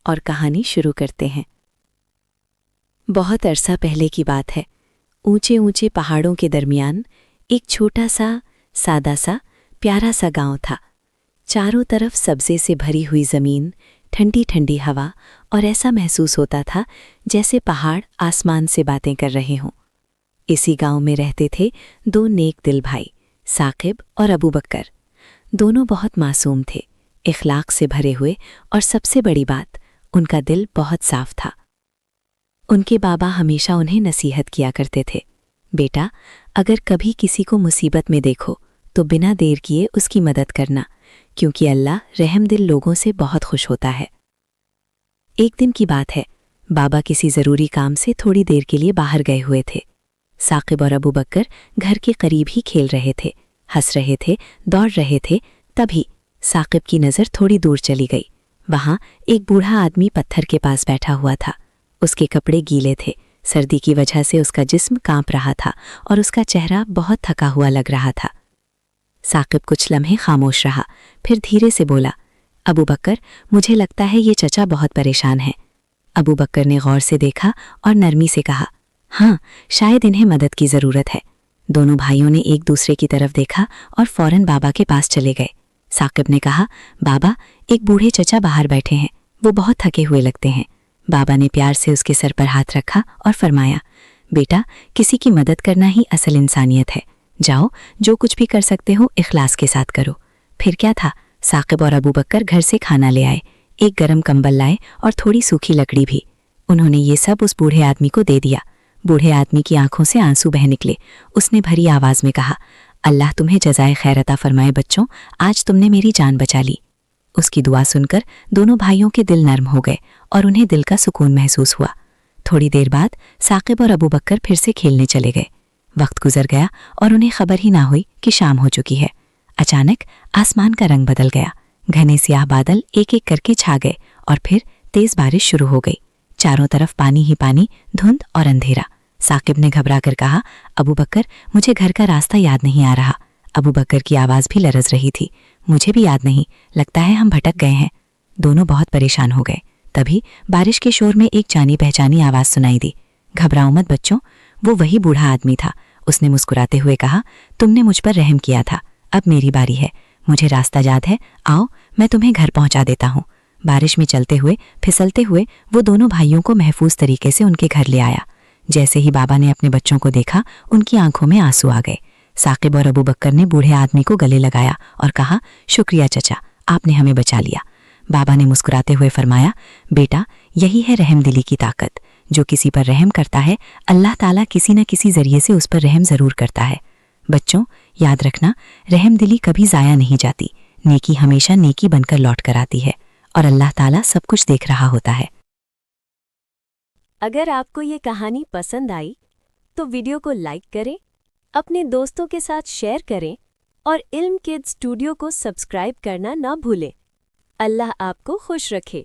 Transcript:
اور کہانی شروع کرتے ہیں۔ بہت عرصہ پہلے کی بات ہے۔ اونچے اونچے پہاڑوں کے درمیان ایک چھوٹا سا، سادہ سا، پیارا سا گاؤں تھا۔ چاروں طرف سبزے سے بھری ہوئی زمین، ٹھنڈی ٹھنڈی ہوا، اور ایسا محسوس ہوتا تھا جیسے پہاڑ آسمان سے باتیں کر رہے ہوں۔ اسی گاؤں میں رہتے تھے دو نیک دل بھائی، ثاقب اور ابو بکر۔ دونوں بہت معصوم تھے، اخلاق سے بھرے ہوئے، اور سب سے بڑی بات، ان کا دل بہت صاف تھا۔ ان کے بابا ہمیشہ انہیں نصیحت کیا کرتے تھے، بیٹا، اگر کبھی کسی کو مصیبت میں دیکھو تو بنا دیر کیے اس کی مدد کرنا، کیونکہ اللہ رحم دل لوگوں سے بہت خوش ہوتا ہے۔ ایک دن کی بات ہے، بابا کسی ضروری کام سے تھوڑی دیر کے لیے باہر گئے ہوئے تھے۔ ثاقب اور ابو بکر گھر کے قریب ہی کھیل رہے تھے، ہنس رہے تھے، دوڑ رہے تھے۔ تبھی ثاقب کی نظر تھوڑی دور چلی گئی۔ وہاں ایک بوڑھا آدمی پتھر کے پاس بیٹھا ہوا تھا۔ اس کے کپڑے گیلے تھے، سردی کی وجہ سے اس کا جسم کانپ رہا تھا اور اس کا چہرہ بہت تھکا ہوا لگ رہا تھا۔ ثاقب کچھ لمحے خاموش رہا، پھر دھیرے سے بولا، ابو بکر، مجھے لگتا ہے یہ چچا بہت پریشان ہے۔ ابو بکر نے غور سے دیکھا اور نرمی سے کہا، ہاں، شاید انہیں مدد کی ضرورت ہے۔ دونوں بھائیوں نے ایک دوسرے کی طرف دیکھا اور فوراً بابا کے پاس چلے گئے۔ ثاقب نے کہا، بابا، ایک بوڑھے چچا باہر بیٹھے ہیں، وہ بہت تھکے ہوئے لگتے ہیں۔ بابا نے پیار سے اس کے سر پر ہاتھ رکھا اور فرمایا، بیٹا، کسی کی مدد کرنا ہی اصل انسانیت ہے۔ جاؤ، جو کچھ بھی کر سکتے ہو اخلاص کے ساتھ کرو۔ پھر کیا تھا، ثاقب اور ابو بکر گھر سے کھانا لے آئے، ایک گرم کمبل لائے اور تھوڑی سوکھی لکڑی بھی۔ انہوں نے یہ سب اس بوڑھے آدمی کو دے دیا۔ بوڑھے آدمی کی آنکھوں سے آنسو بہہ نکلے۔ اس نے بھری آواز میں کہا، اللہ تمہیں جزائے خیر عطا فرمائے بچوں، آج تم نے میری جان بچا لی۔ اس کی دعا سن کر دونوں بھائیوں کے دل نرم ہو گئے اور انہیں دل کا سکون محسوس ہوا۔ تھوڑی دیر بعد ثاقب اور ابو بکر پھر سے کھیلنے چلے گئے۔ وقت گزر گیا اور انہیں خبر ہی نہ ہوئی کہ شام ہو چکی ہے۔ اچانک آسمان کا رنگ بدل گیا، گھنے سیاہ بادل ایک ایک کر کے چھا گئے اور پھر تیز بارش شروع ہو گئی۔ چاروں طرف پانی ہی پانی، دھند اور اندھیرا۔ ثاقب نے گھبرا کر کہا، ابو بکر، مجھے گھر کا راستہ یاد نہیں آ رہا۔ ابو بکر کی آواز بھی لرز رہی تھی، مجھے بھی یاد نہیں، لگتا ہے ہم بھٹک گئے ہیں۔ دونوں بہت پریشان ہو گئے۔ تبھی بارش کے شور میں ایک جانی پہچانی آواز سنائی دی، گھبراؤ مت بچوں، وہ وہی بوڑھا آدمی تھا۔ اس نے مسکراتے ہوئے کہا، تم نے مجھ پر رحم کیا تھا، اب میری باری ہے، مجھے راستہ یاد ہے، آؤ میں تمہیں گھر پہنچا دیتا ہوں۔ بارش میں چلتے ہوئے، پھسلتے ہوئے وہ دونوں بھائیوں کو محفوظ طریقے سے ان کے گھر لے آیا۔ جیسے ہی بابا نے اپنے بچوں کو دیکھا، ان کی آنکھوں میں آنسو آ گئے۔ ثاقب اور ابو بکر نے بوڑھے آدمی کو گلے لگایا اور کہا، شکریہ چچا، آپ نے ہمیں بچا لیا۔ بابا نے مسکراتے ہوئے فرمایا، بیٹا، یہی ہے رحم دلی کی طاقت، جو کسی پر رحم کرتا ہے اللہ تعالیٰ کسی نہ کسی ذریعے سے اس پر رحم ضرور کرتا ہے۔ بچوں، یاد رکھنا، رحم دلی کبھی ضائع نہیں جاتی، نیکی ہمیشہ نیکی بن کر لوٹ کر آتی ہے، اور اللہ تعالیٰ سب کچھ دیکھ رہا ہوتا ہے۔ اگر آپ کو یہ کہانی پسند آئی تو ویڈیو کو لائک کریں، اپنے دوستوں کے ساتھ شیئر کریں اور علم کڈز اسٹوڈیو کو سبسکرائب کرنا نہ بھولیں۔ اللہ آپ کو خوش رکھے۔